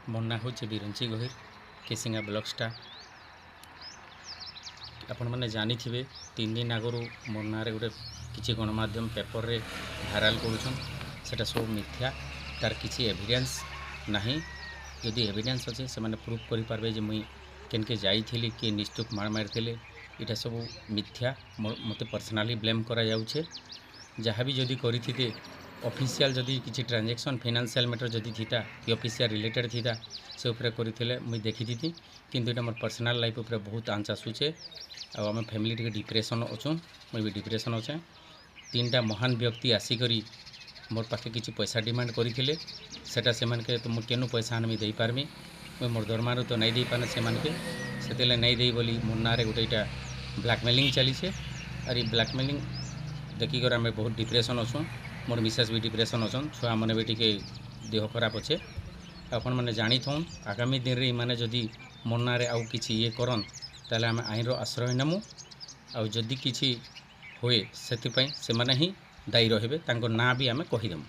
मोर ना हूँ बिरंची गहिर केसिंगा ब्लॉक्सटा आपण मैंने जानी थे 3 दिन आगु मोर ना गोटे किसी गणमाध्यम पेपर रे भाइराल करुछन सब मिथ्या तार किसी एविडेंस नहीं जदि एविडेंस अच्छे से मैंने प्रूफ करें जे मुई केनके जाइली किए निस्तुक मार मारी इटा सब मिथ्या मत पर्सनाली ब्लेम करा जाउछे जहाँ भी जदि करी ऑफिशियल जदि किसी ट्रांजैक्शन फाइनेंशियल मैटर जदि थीता कि ऑफिशियल रिलेटेड थीता से उपरे करथिले मुई देखी थी किंतु एटा मोर पर्सनल लाइफ उपरे बहुत आंच आसूचे आम फैमिली टे डिप्रेशन अच्छु मुई भी डिप्रेशन अच्छे 3टा महान व्यक्ति आसिकरी मोर पाखे किसी पैसा डिमांड करथिले सेटा से मानके तो मुझे केनु पैसा आनमी दे पारमी मुई मोर दरमारू तो नहीं दे पाने से मानके सेतेले नहीं दे बोली मोर ना रे गोटेटा ब्लैकमेलिंग चली और ये ब्लैकमेलिंग देखिकर आम बहुत डिप्रेशन अच्छु मोर मिसेस भी डिप्रेशन अच्छन छुआ मैंने भी टी देह खराब अच्छे आपण मैंने जानी थन आगामी दिन में माने जदि मोर ना आउ कि ये करन ताले आम आईन आश्रय नेमु आदि किसी हुए से माने ही दायी रहे ना भी आम कहीदेमु।